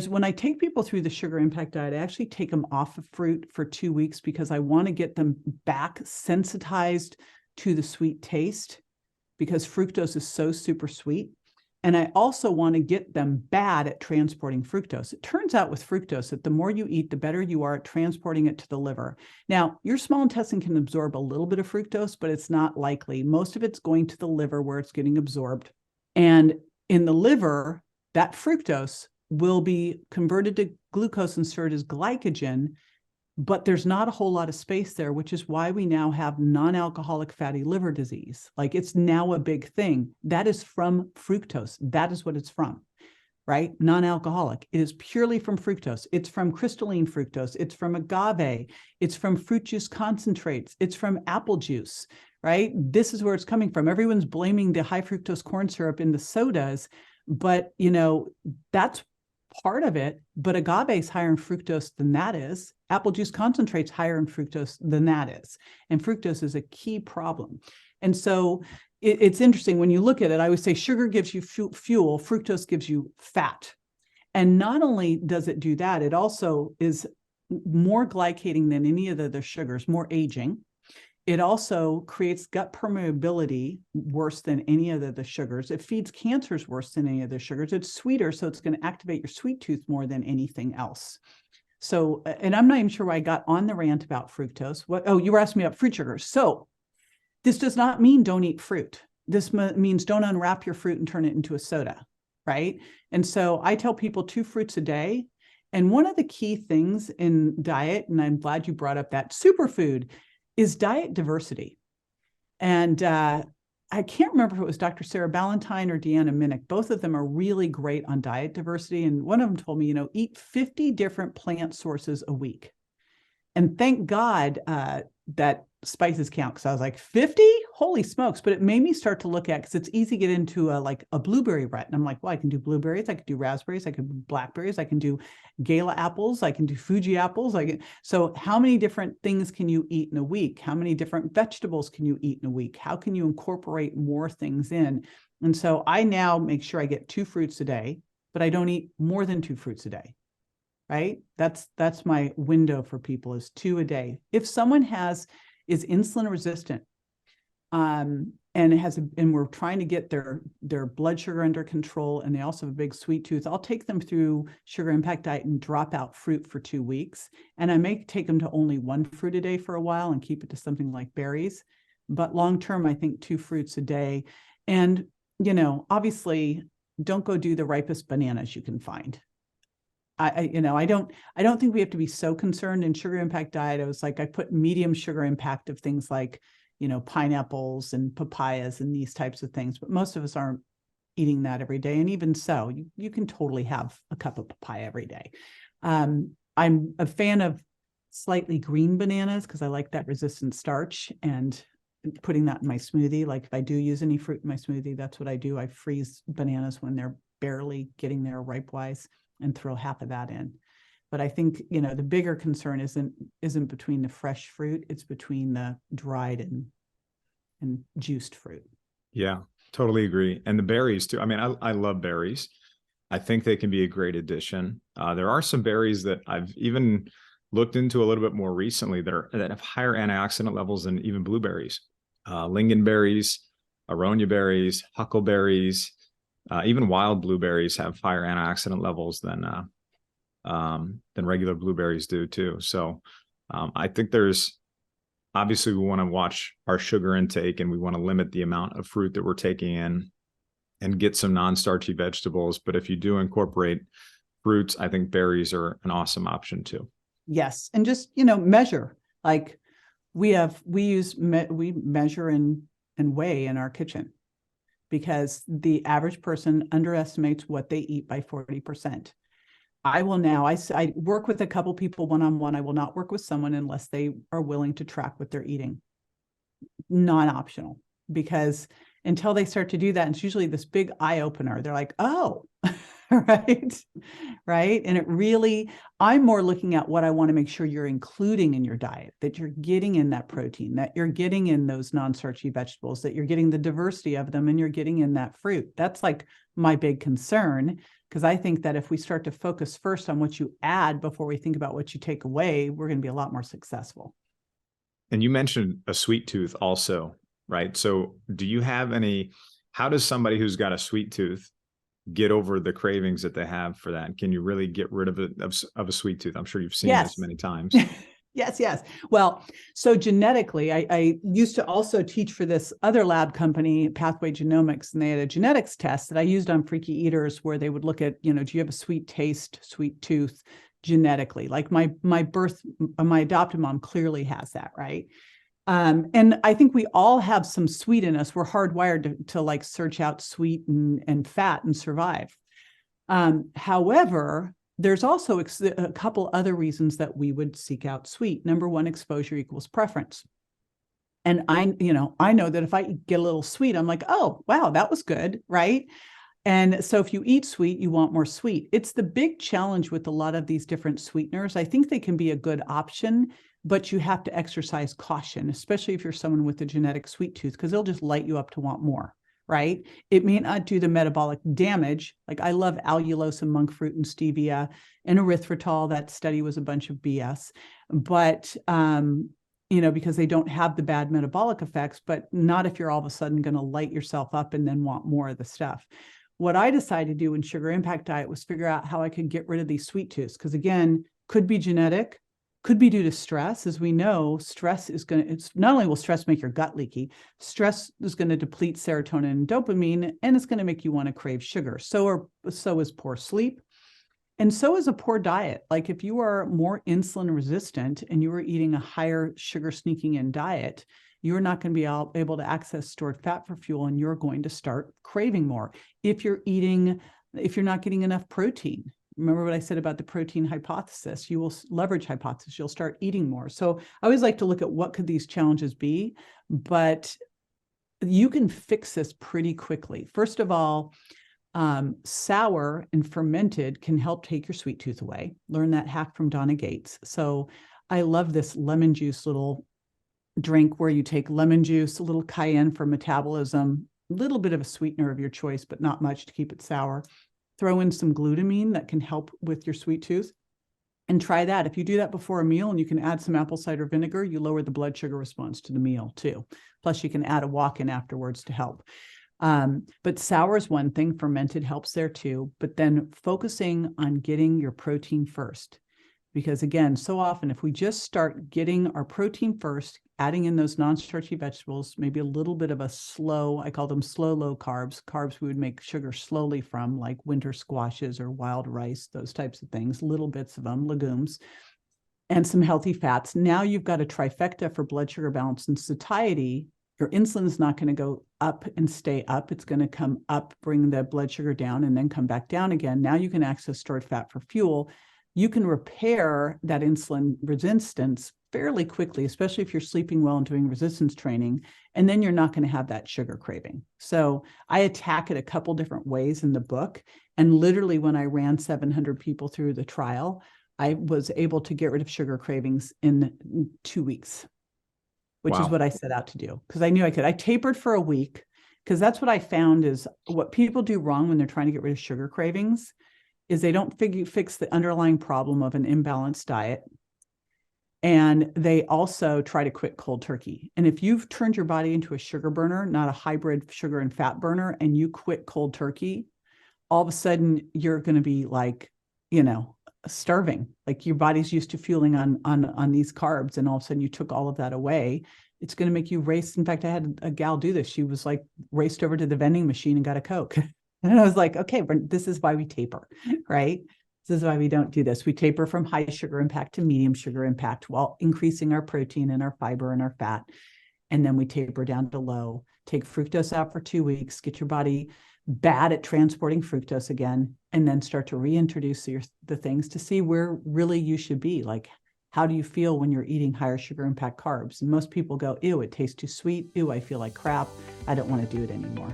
When I take people through the sugar impact diet, I actually take them off of fruit for 2 weeks because I want to get them back sensitized to the sweet taste, because fructose is so super sweet. And I also want to get them bad at transporting fructose. It turns out with fructose that the more you eat, the better you are at transporting it to the liver. Now, your small intestine can absorb a little bit of fructose, but it's not likely. Most of it's going to the liver where it's getting absorbed. And in the liver, that fructose will be converted to glucose and stored as glycogen, but there's not a whole lot of space there, which is why we now have non-alcoholic fatty liver disease. Like, it's now a big thing. That is from fructose. That is what it's from, right? Non-alcoholic. It is purely from fructose. It's from crystalline fructose. It's from agave. It's from fruit juice concentrates. It's from apple juice, right? This is where it's coming from. Everyone's blaming the high fructose corn syrup in the sodas, but that's part of it, but agave is higher in fructose than that is. Apple juice concentrate's higher in fructose than that is. And fructose is a key problem. And so it's interesting when you look at it. I always say sugar gives you fuel, fructose gives you fat. And not only does it do that, it also is more glycating than any of the other sugars, more aging. It also creates gut permeability worse than any of the sugars. It feeds cancers worse than any of the sugars. It's sweeter, so it's going to activate your sweet tooth more than anything else. So, and I'm not even sure why I got on the rant about fructose. You were asking me about fruit sugars. So this does not mean don't eat fruit. This means don't unwrap your fruit and turn it into a soda, right? And so I tell people 2 fruits a day. And one of the key things in diet, and I'm glad you brought up that superfood, is diet diversity. And I can't remember if it was Dr. Sarah Ballantyne or Deanna Minnick. Both of them are really great on diet diversity. And one of them told me, eat 50 different plant sources a week. And thank God that spices count, because I was like, 50? Holy smokes. But it made me start to look at, because it's easy to get into a blueberry rut. And I'm like, well, I can do blueberries, I can do raspberries, I can do blackberries, I can do gala apples, I can do Fuji apples. So how many different things can you eat in a week? How many different vegetables can you eat in a week? How can you incorporate more things in? And so I now make sure I get 2 fruits a day, but I don't eat more than 2 fruits a day. Right? That's my window for people, is 2 a day. If someone is insulin resistant, and we're trying to get their blood sugar under control, and they also have a big sweet tooth, I'll take them through sugar impact diet and drop out fruit for 2 weeks. And I may take them to only 1 fruit a day for a while and keep it to something like berries. But long-term, I think 2 fruits a day. And, obviously don't go do the ripest bananas you can find. I don't think we have to be so concerned in sugar impact diet. I was like, I put medium sugar impact of things like, pineapples and papayas and these types of things, but most of us aren't eating that every day. And even so, you can totally have a cup of papaya every day. I'm a fan of slightly green bananas because I like that resistant starch, and putting that in my smoothie. Like if I do use any fruit in my smoothie, that's what I do. I freeze bananas when they're barely getting there ripe wise and throw half of that in. But I think, the bigger concern isn't between the fresh fruit, it's between the dried and juiced fruit. Yeah, totally agree. And the berries too. I mean, I love berries. I think they can be a great addition. There are some berries that I've even looked into a little bit more recently that have higher antioxidant levels than even blueberries. Lingonberries, aronia berries, huckleberries, even wild blueberries have higher antioxidant levels than regular blueberries do too. So I think obviously we want to watch our sugar intake, and we want to limit the amount of fruit that we're taking in and get some non-starchy vegetables. But if you do incorporate fruits, I think berries are an awesome option too. Yes. And just, measure, like we measure and weigh in our kitchen, because the average person underestimates what they eat by 40%. I work with a couple people one-on-one. I will not work with someone unless they are willing to track what they're eating. Non-optional, because until they start to do that, it's usually this big eye opener. They're like, oh, right. And I'm more looking at what I want to make sure you're including in your diet, that you're getting in that protein, that you're getting in those non-starchy vegetables, that you're getting the diversity of them, and you're getting in that fruit. That's like my big concern, because I think that if we start to focus first on what you add before we think about what you take away, we're going to be a lot more successful. And you mentioned a sweet tooth also, right? So how does somebody who's got a sweet tooth get over the cravings that they have for that? Can you really get rid of a sweet tooth? I'm sure you've seen this many times. Yes. Well, so genetically, I used to also teach for this other lab company, Pathway Genomics, and they had a genetics test that I used on freaky eaters, where they would look at, do you have a sweet taste, sweet tooth genetically? Like my adopted mom clearly has that, right? And I think we all have some sweet in us. We're hardwired to like search out sweet and fat and survive. However, there's also a couple other reasons that we would seek out sweet. Number one, exposure equals preference. And I know that if I get a little sweet, I'm like, oh, wow, that was good, right? And so if you eat sweet, you want more sweet. It's the big challenge with a lot of these different sweeteners. I think they can be a good option, but you have to exercise caution, especially if you're someone with a genetic sweet tooth, because they'll just light you up to want more, right? It may not do the metabolic damage. Like I love allulose and monk fruit and stevia and erythritol. That study was a bunch of BS, but because they don't have the bad metabolic effects, but not if you're all of a sudden going to light yourself up and then want more of the stuff. What I decided to do in Sugar Impact Diet was figure out how I could get rid of these sweet tooths. Because again, could be genetic, could be due to stress. As we know, it's not only will stress make your gut leaky, stress is going to deplete serotonin and dopamine, and it's going to make you want to crave sugar. So is poor sleep. And so is a poor diet. Like if you are more insulin resistant and you are eating a higher sugar sneaking in diet, you're not going to be able to access stored fat for fuel, and you're going to start craving more. If you're not getting enough protein, remember what I said about the protein hypothesis, you will leverage hypothesis, you'll start eating more. So I always like to look at what could these challenges be, but you can fix this pretty quickly. First of all, sour and fermented can help take your sweet tooth away. Learn that hack from Donna Gates. So I love this lemon juice little drink where you take lemon juice, a little cayenne for metabolism, a little bit of a sweetener of your choice, but not much to keep it sour. Throw in some glutamine that can help with your sweet tooth, and try that. If you do that before a meal and you can add some apple cider vinegar, you lower the blood sugar response to the meal too. Plus you can add a walk-in afterwards to help. But sour is one thing, fermented helps there too, but then focusing on getting your protein first. Because again, so often if we just start getting our protein first, adding in those non-starchy vegetables, maybe a little bit of a slow, I call them slow, low carbs we would make sugar slowly from, like winter squashes or wild rice, those types of things, little bits of them, legumes, and some healthy fats. Now you've got a trifecta for blood sugar balance and satiety. your insulin is not going to go up and stay up. It's going to come up, bring the blood sugar down, and then come back down again. Now you can access stored fat for fuel. You can repair that insulin resistance fairly quickly, especially if you're sleeping well and doing resistance training, and then you're not going to have that sugar craving. So I attack it a couple different ways in the book. And literally when I ran 700 people through the trial, I was able to get rid of sugar cravings in 2 weeks, which is what I set out to do, because I knew I could. I tapered for a week, because that's what I found is what people do wrong when they're trying to get rid of sugar cravings is they don't fix the underlying problem of an imbalanced diet. And they also try to quit cold turkey. And if you've turned your body into a sugar burner, not a hybrid sugar and fat burner, and you quit cold turkey, all of a sudden you're going to be like, starving. Like your body's used to fueling on these carbs, and all of a sudden you took all of that away. It's going to make you race. In fact, I had a gal do this. She was like raced over to the vending machine and got a Coke. And I was like, okay, this is why we taper, right? This is why we don't do this. We taper from high sugar impact to medium sugar impact while increasing our protein and our fiber and our fat. And then we taper down to low, take fructose out for 2 weeks, get your body bad at transporting fructose again, and then start to reintroduce the things to see where really you should be. Like, how do you feel when you're eating higher sugar impact carbs? And most people go, ew, it tastes too sweet. Ew, I feel like crap. I don't want to do it anymore.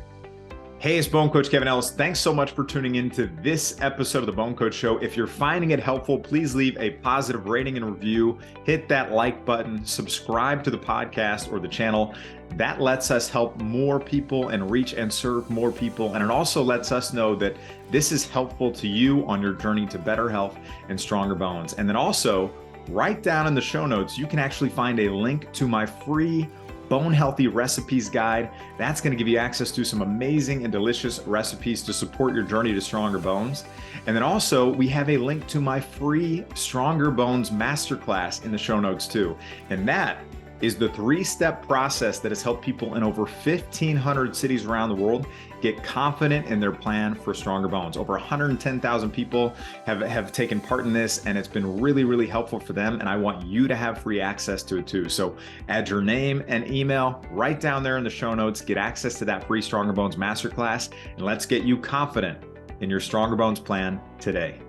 Hey, it's Bone Coach Kevin Ellis. Thanks so much for tuning into this episode of the Bone Coach Show. If you're finding it helpful, please leave a positive rating and review. Hit that like button, subscribe to the podcast or the channel. That lets us help more people and reach and serve more people. And it also lets us know that this is helpful to you on your journey to better health and stronger bones. And then also, right down in the show notes, you can actually find a link to my free Bone Healthy Recipes Guide. That's going to give you access to some amazing and delicious recipes to support your journey to stronger bones. And then also, we have a link to my free Stronger Bones Masterclass in the show notes too. And that is the 3-step process that has helped people in over 1,500 cities around the world get confident in their plan for stronger bones. Over 110,000 people have taken part in this, and it's been really, really helpful for them. And I want you to have free access to it too. So add your name and email right down there in the show notes, get access to that free Stronger Bones Masterclass, and let's get you confident in your Stronger Bones plan today.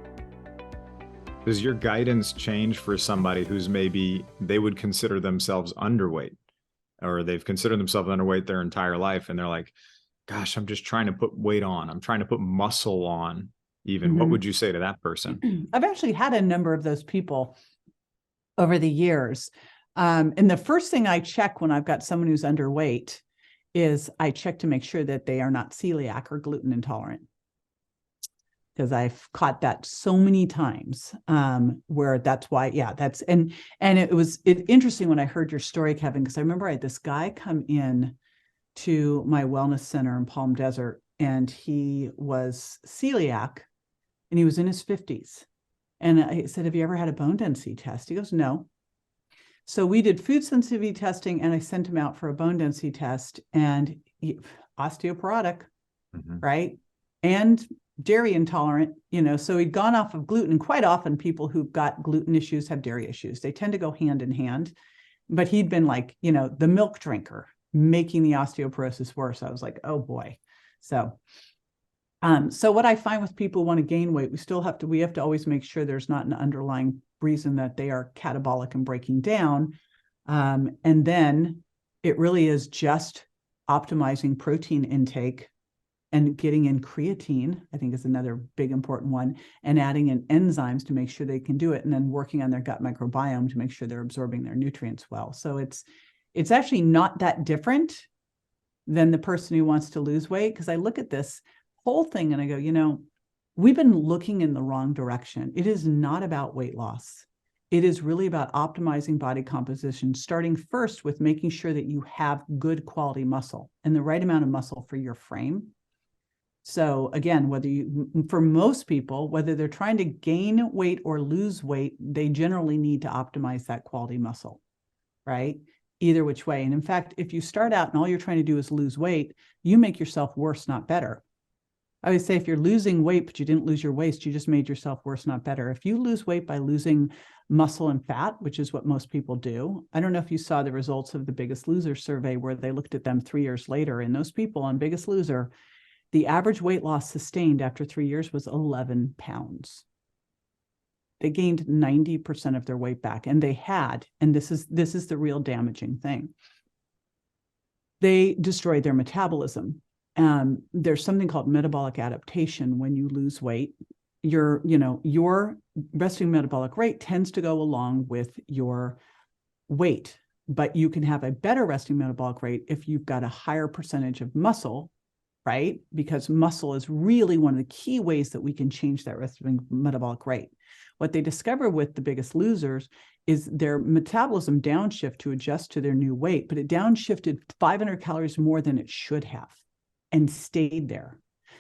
Does your guidance change for somebody who's maybe they would consider themselves underweight, or they've considered themselves underweight their entire life, and they're like, gosh, I'm just trying to put weight on. I'm trying to put muscle on even. What would you say to that person? I've actually had a number of those people over the years. And the first thing I check when I've got someone who's underweight is I check to make sure that they are not celiac or gluten intolerant. Because I've caught that so many times where that's why, and it was interesting when I heard your story, Kevin, because I remember I had this guy come in to my wellness center in Palm Desert, and he was celiac and he was in his 50s. And I said, have you ever had a bone density test? He goes, no. So we did food sensitivity testing, and I sent him out for a bone density test, and osteoporotic, right? And dairy intolerant, so he'd gone off of gluten. Quite often people who've got gluten issues have dairy issues. They tend to go hand in hand, but he'd been like, the milk drinker, making the osteoporosis worse. I was like, oh boy. So what I find with people who want to gain weight, we have to always make sure there's not an underlying reason that they are catabolic and breaking down. And then it really is just optimizing protein intake and getting in creatine, I think, is another big important one, and adding in enzymes to make sure they can do it, and then working on their gut microbiome to make sure they're absorbing their nutrients well. So it's actually not that different than the person who wants to lose weight, because I look at this whole thing and I go, we've been looking in the wrong direction. It is not about weight loss. It is really about optimizing body composition, starting first with making sure that you have good quality muscle and the right amount of muscle for your frame. So again, for most people, whether they're trying to gain weight or lose weight, they generally need to optimize that quality muscle, right? Either which way. And in fact, if you start out and all you're trying to do is lose weight, you make yourself worse, not better. I would say if you're losing weight, but you didn't lose your waist, you just made yourself worse, not better. If you lose weight by losing muscle and fat, which is what most people do. I don't know if you saw the results of the Biggest Loser survey where they looked at them 3 years later, and those people on Biggest Loser, the average weight loss sustained after 3 years was 11 pounds. They gained 90% of their weight back, and they had, and this is the real damaging thing, they destroyed their metabolism. There's something called metabolic adaptation when you lose weight. Your resting metabolic rate tends to go along with your weight, but you can have a better resting metabolic rate if you've got a higher percentage of muscle, right? Because muscle is really one of the key ways that we can change that resting metabolic rate. What they discover with the Biggest Losers is their metabolism downshift to adjust to their new weight, but it downshifted 500 calories more than it should have and stayed there.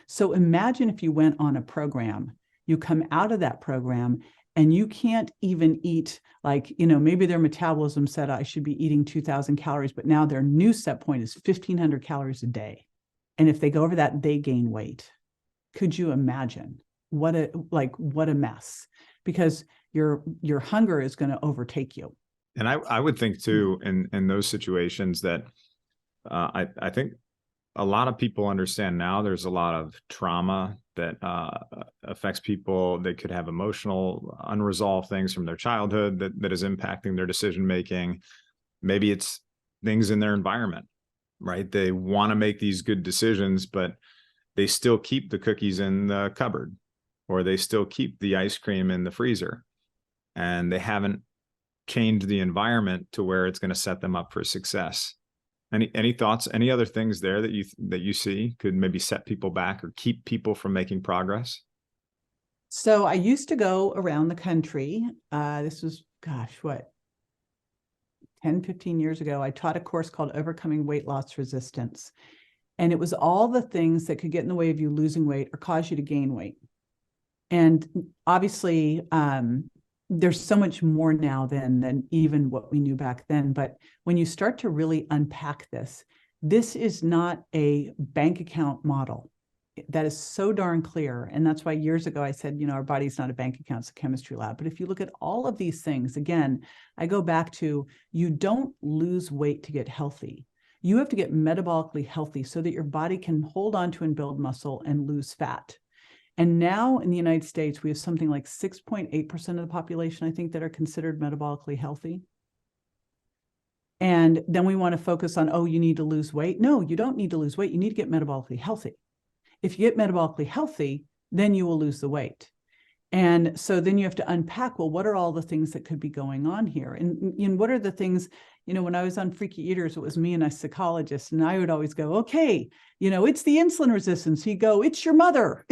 So imagine if you went on a program, you come out of that program and you can't even eat, like, maybe their metabolism said I should be eating 2,000 calories, but now their new set point is 1,500 calories a day. And if they go over that, they gain weight. Could you imagine what a mess? Because your hunger is going to overtake you. And I would think too, in those situations that I think a lot of people understand now there's a lot of trauma that affects people. They could have emotional, unresolved things from their childhood that is impacting their decision making. Maybe it's things in their environment, right? They want to make these good decisions, but they still keep the cookies in the cupboard, or they still keep the ice cream in the freezer, and they haven't changed the environment to where it's going to set them up for success. Any thoughts, any other things there that you see could maybe set people back or keep people from making progress? So I used to go around the country. This was, 10, 15 years ago. I taught a course called Overcoming Weight Loss Resistance. And it was all the things that could get in the way of you losing weight or cause you to gain weight. And obviously, there's so much more now than even what we knew back then. But when you start to really unpack this is not a bank account model. That is so darn clear. And that's why years ago I said, our body's not a bank account, it's a chemistry lab. But if you look at all of these things, again, I go back to, you don't lose weight to get healthy. You have to get metabolically healthy so that your body can hold on to and build muscle and lose fat. And now in the United States, we have something like 6.8% of the population, I think, that are considered metabolically healthy. And then we want to focus on, you need to lose weight. No, you don't need to lose weight. You need to get metabolically healthy. If you get metabolically healthy, then you will lose the weight. And so then you have to unpack, well, what are all the things that could be going on here? And what are the things, when I was on Freaky Eaters, it was me and a psychologist, and I would always go, okay, it's the insulin resistance. He'd go, it's your mother.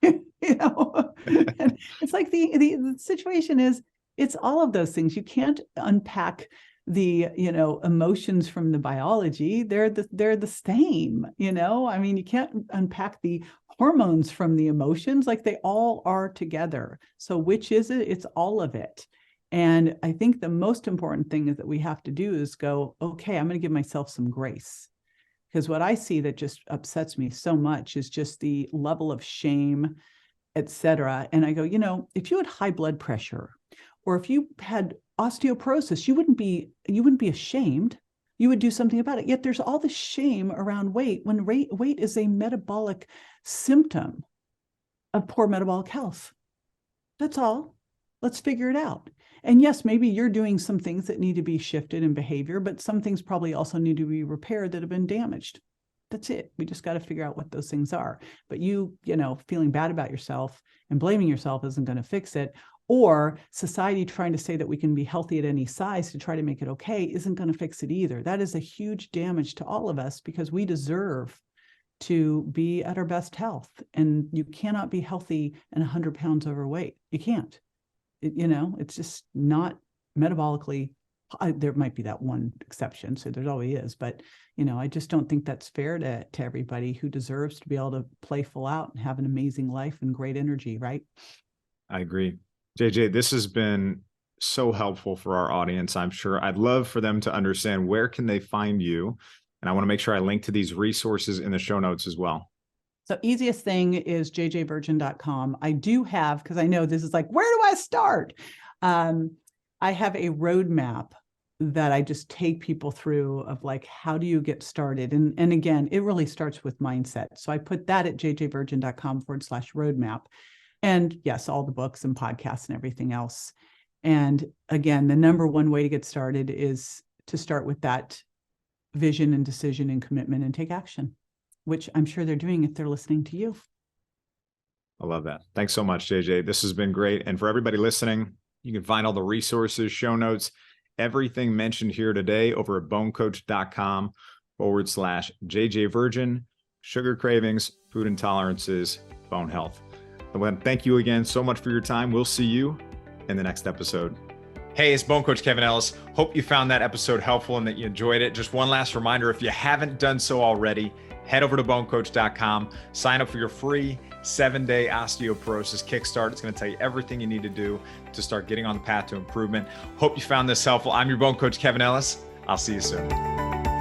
And it's like the situation is, it's all of those things. You can't unpack the emotions from the biology. They're the same. I mean, you can't unpack the hormones from the emotions. Like, they all are together. So which is it? It's all of it. And I think the most important thing is that we have to do is go, okay, I'm going to give myself some grace. Because what I see that just upsets me so much is just the level of shame, et cetera. And I go, if you had high blood pressure, or if you had osteoporosis, you wouldn't be ashamed. You would do something about it. Yet there's all this shame around weight when weight is a metabolic symptom of poor metabolic health. That's all. Let's figure it out. And yes, maybe you're doing some things that need to be shifted in behavior, but some things probably also need to be repaired that have been damaged. That's it. We just got to figure out what those things are. But feeling bad about yourself and blaming yourself isn't going to fix it. Or society trying to say that we can be healthy at any size to try to make it okay isn't going to fix it either. That is a huge damage to all of us, because we deserve to be at our best health. And you cannot be healthy and 100 pounds overweight. You can't. It's just not metabolically. There might be that one exception, so there always is, but I just don't think that's fair to everybody who deserves to be able to play full out and have an amazing life and great energy, right? I agree. JJ, this has been so helpful for our audience. I'm sure I'd love for them to understand, where can they find you? And I want to make sure I link to these resources in the show notes as well. So easiest thing is jjvirgin.com. I do have, because I know this is like, where do I start? I have a roadmap that I just take people through of like, how do you get started? And again, it really starts with mindset. So I put that at jjvirgin.com/roadmap. And yes, all the books and podcasts and everything else. And again, the number one way to get started is to start with that vision and decision and commitment and take action, which I'm sure they're doing if they're listening to you. I love that. Thanks so much, JJ. This has been great. And for everybody listening, you can find all the resources, show notes, everything mentioned here today over at bonecoach.com/JJ Virgin, sugar cravings, food intolerances, bone health. I want to thank you again so much for your time. We'll see you in the next episode. Hey, it's Bone Coach Kevin Ellis. Hope you found that episode helpful and that you enjoyed it. Just one last reminder, if you haven't done so already, head over to bonecoach.com, sign up for your free 7-day osteoporosis kickstart. It's going to tell you everything you need to do to start getting on the path to improvement. Hope you found this helpful. I'm your Bone Coach Kevin Ellis. I'll see you soon.